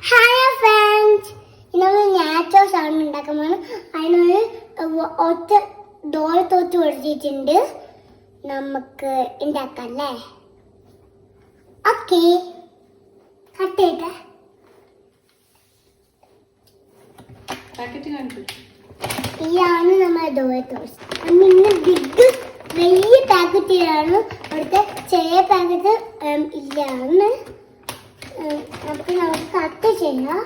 Hi friends, ഇന്ന് nachos ആണ് ഉണ്ടാക്കുന്നത്. അതിനൊരു ഒറ്റ ഡോർ തോറ്റ് കൊടുത്തിട്ടുണ്ട്. നമുക്ക് ഉണ്ടാക്കാല്ലേ? ഓക്കേ, കട്ട് ചെയ്തേ. ഇതാണ് നമ്മുടെ ഡോർ തോസ്. ഇന്ന് ബിഗ് വലിയ പാക്കറ്റിലാണ്. അവിടുത്തെ ചെറിയ പാക്കറ്റ് ഇല്ലാണ്. നമുക്ക് കട്ട് ചെയ്യാം.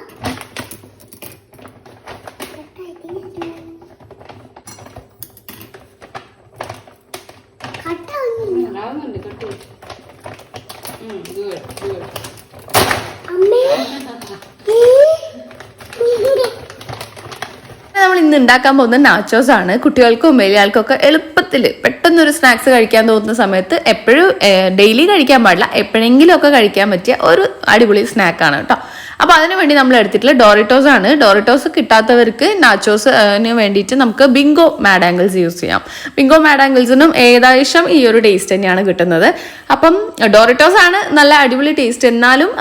നമ്മൾ ഇന്ന് ഉണ്ടാക്കാൻ പോകുന്ന നാച്ചോസ് ആണ്. കുട്ടികൾക്കും വലിയാൾക്കും ഒക്കെ എളുപ്പത്തിൽ പെട്ടെന്നൊരു സ്നാക്സ് കഴിക്കാൻ തോന്നുന്ന സമയത്ത് എപ്പോഴും ഡെയിലി കഴിക്കാൻ പാടില്ല, എപ്പോഴെങ്കിലും ഒക്കെ കഴിക്കാൻ പറ്റിയ ഒരു അടിപൊളി സ്നാക്കാണ് കേട്ടോ. അപ്പോൾ അതിന് വേണ്ടി നമ്മൾ എടുത്തിട്ടുള്ള ഡോറിറ്റോസ് ആണ്. ഡോറിറ്റോസ് കിട്ടാത്തവർക്ക് നാച്ചോസിന് വേണ്ടിയിട്ട് നമുക്ക് ബിങ്കോ മാഡ് ആംഗിൾസ് യൂസ് ചെയ്യാം. ബിങ്കോ മാഡ് ആംഗിൾസിനും ഏകദേശം ഈ ഒരു ടേസ്റ്റ് തന്നെയാണ് കിട്ടുന്നത്. അപ്പം ഡോറിറ്റോസ് ആണ് നല്ല അടിപൊളി ടേസ്റ്റ്, എന്നാലും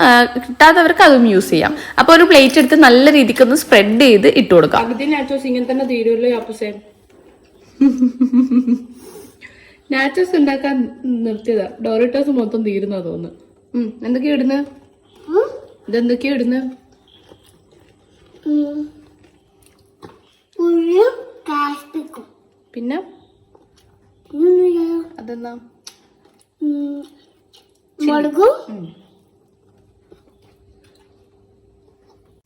കിട്ടാത്തവർക്ക് അതും യൂസ് ചെയ്യാം. അപ്പോൾ ഒരു പ്ലേറ്റ് എടുത്ത് നല്ല രീതിക്ക് ഒന്ന് സ്പ്രെഡ് ചെയ്ത് ഇട്ട് കൊടുക്കാം. ഇങ്ങനെ തന്നെ തീരുമല്ലോ. നാച്ചോസ് ഉണ്ടാക്കാൻ നിർത്തിയതാ, ഡോറിറ്റോസ് മൊത്തം തീരുന്ന തോന്നുന്നു. എന്തൊക്കെയാ ഇടുന്നത്? ഇതെന്തൊക്കെയാ ഇടുന്നത്? പിന്നെ അതെന്നാ?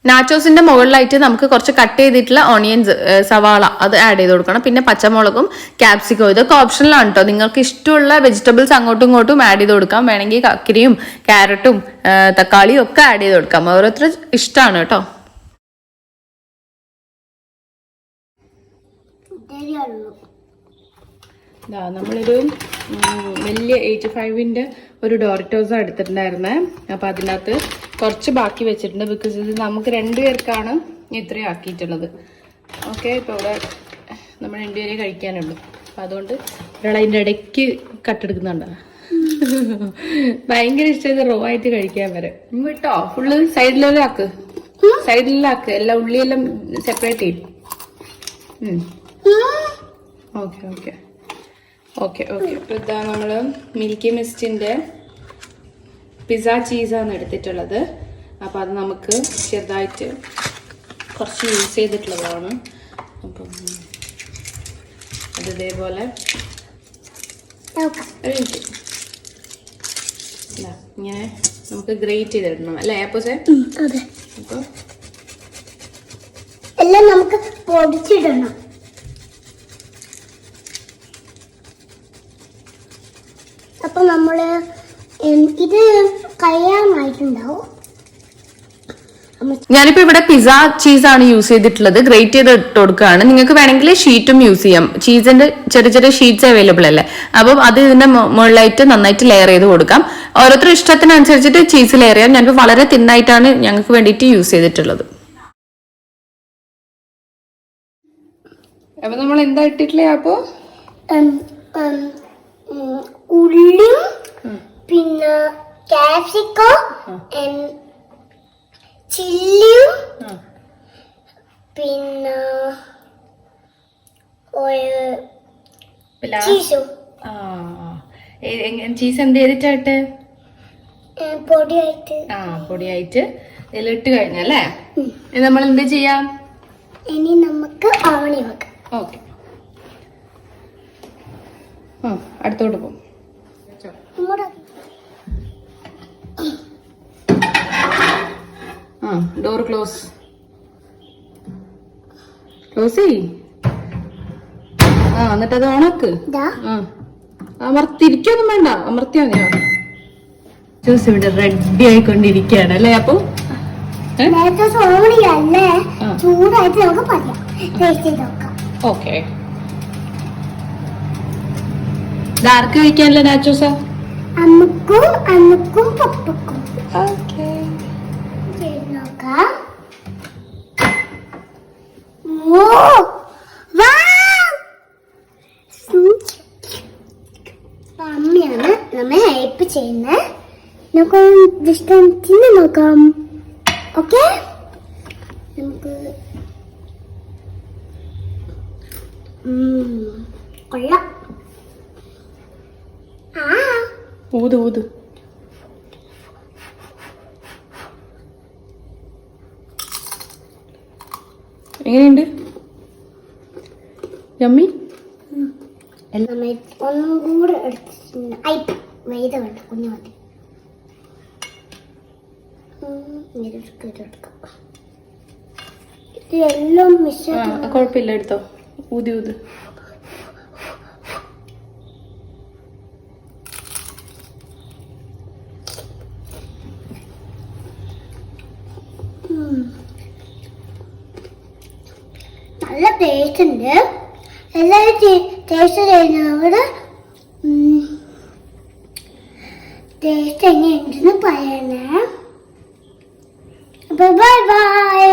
നാച്ചോസിന്റെ മുകളിലായിട്ട് നമുക്ക് കുറച്ച് കട്ട് ചെയ്തിട്ടുള്ള ഓണിയൻസ്, സവാള അത് ആഡ് ചെയ്ത് കൊടുക്കണം. പിന്നെ പച്ചമുളകും ക്യാപ്സിക്കോ, ഇതൊക്കെ ഓപ്ഷനിലാണ് കേട്ടോ. നിങ്ങൾക്ക് ഇഷ്ടമുള്ള വെജിറ്റബിൾസ് അങ്ങോട്ടും ഇങ്ങോട്ടും ആഡ് ചെയ്ത് കൊടുക്കാം. വേണമെങ്കിൽ കക്കിരിയും ക്യാരറ്റും തക്കാളിയും ഒക്കെ ആഡ് ചെയ്ത് കൊടുക്കാം. ഓരോരുത്തർ ഇഷ്ടമാണ് കേട്ടോ. നമ്മളൊരു വലിയ 85-ന്റെ ഒരു ഡോറിറ്റോസ് എടുത്തിട്ടുണ്ടായിരുന്നേ. അപ്പൊ അതിനകത്ത് കുറച്ച് ബാക്കി വെച്ചിട്ടുണ്ട്. ബിക്കോസ് ഇത് നമുക്ക് 2 പേർക്കാണ് ഇത്രയും ആക്കിയിട്ടുള്ളത്. ഓക്കെ, ഇപ്പൊ ഇവിടെ നമ്മൾ 2 പേരെ കഴിക്കാനുള്ളൂ. അപ്പൊ അതുകൊണ്ട് ഒരാൾ അതിൻ്റെ ഇടയ്ക്ക് കട്ടെടുക്കുന്നുണ്ടോ? ഭയങ്കര ഇഷ്ടം റോ ആയിട്ട് കഴിക്കാൻ വരെ. വിട്ടോ ഫുള്ള് സൈഡിലെല്ലാം ആക്ക്, എല്ലാം ഉള്ളിയെല്ലാം സെപ്പറേറ്റ് ചെയ്യും. Okay okay okay okay. അപ്പോൾ ഇതാ നമ്മൾ മിൽക്കി മിസ്റ്റിൻ്റെ പിസ്സ ചീസാണ് എടുത്തിട്ടുള്ളത്. അപ്പോൾ അത് നമുക്ക് ചെറുതായിട്ട് കുറച്ച് യൂസ് ചെയ്തിട്ടുള്ളതാണ്. അപ്പം അത് ഇതേപോലെ ഇങ്ങനെ നമുക്ക് ഗ്രേറ്റ് ചെയ്തിടണം അല്ലേ അപ്പോസേ? അപ്പോൾ എല്ലാം നമുക്ക് പൊടിച്ചിടണം. അപ്പൊ നമ്മള് ഇത് കഴിയാനായിട്ടുണ്ടാവും. ഞാനിപ്പോ ഇവിടെ പിസ്സ ചീസാണ് യൂസ് ചെയ്തിട്ടുള്ളത്. ഗ്രേറ്റ് ചെയ്ത് ഇട്ട് കൊടുക്കുകയാണ്. നിങ്ങൾക്ക് വേണമെങ്കിൽ ഷീറ്റും യൂസ് ചെയ്യാം. ചീസിന്റെ ചെറിയ ചെറിയ ഷീറ്റ്സ് അവൈലബിൾ അല്ലേ. അപ്പം അത് ഇതിന്റെ മുകളിലായിട്ട് നന്നായിട്ട് ലെയർ ചെയ്ത് കൊടുക്കാം. ഓരോരുത്തർ ഇഷ്ടത്തിനനുസരിച്ചിട്ട് ചീസ് ലെയർ ചെയ്യാം. ഞാനിപ്പോൾ വളരെ തിന്നായിട്ടാണ് ഞങ്ങൾക്ക് വേണ്ടിയിട്ട് യൂസ് ചെയ്തിട്ടുള്ളത്. അപ്പൊ നമ്മൾ എന്താ ഇട്ടിട്ടില്ലേ? അപ്പോ ഉള്ളിയും പിന്നെ ക്യാപ്സിക്കോ ചില്ലിയും പിന്നെ ചീസും. ചീസ് എന്ത് ചെയ്തിട്ടായിട്ട്? പൊടിയായിട്ട്. പൊടിയായിട്ട് ഇതിലിട്ട് കഴിഞ്ഞല്ലേ? നമ്മൾ എന്ത് ചെയ്യാം? ഇനി നമുക്ക് ആവണി വെക്കാം. ഓക്കെ, അടുത്തോട്ട് പോകും. ഡോർ ക്ലോസ് ചെയ്. എന്നിട്ട് അത് ഓണാക്ക്. അമർത്തിരിക്കൊന്നും വേണ്ട, അമർത്തിയാ മതിയോ? ജ്യൂസ് ഇവിടെ റെഡി ആയിക്കൊണ്ടിരിക്കുകയാണ് അല്ലേ? അപ്പൊ ചൂടായിട്ട് നമുക്ക് പറയാം, ടേസ്റ്റ് ചെയ്ത് നോക്കാം. ഓക്കെ, ഇതാർക്ക് കഴിക്കാനല്ലേ നാച്ചോസാ? അമ്മക്കും പപ്പക്കും. ഓക്കെ, നോക്കാം. അമ്മയാണ് നമ്മെ ഹെൽപ്പ് ചെയ്യുന്നത്. നമുക്ക് നോക്കാം. ഓക്കെ നമുക്ക് കൊള്ളാം. ഊത് ഊത്. എങ്ങനെയുണ്ട്? യമ്മി? ഒന്നും കൂടെ എടുത്തിട്ടുണ്ട്. വൈദ വേണ്ട, കുഞ്ഞു മതി. ഇത് എല്ലാം മിസ്. കുഴപ്പമില്ല, എടുത്തോ. ഊതി ഊത്. നല്ല ടേസ്റ്റ് ഉണ്ട്. എല്ലാവരും ടേസ്റ്റ് ചെയ്യുന്നതോട് ടേസ്റ്റ് എങ്ങനെയുണ്ടെന്ന് പറയണേ. Bye bye.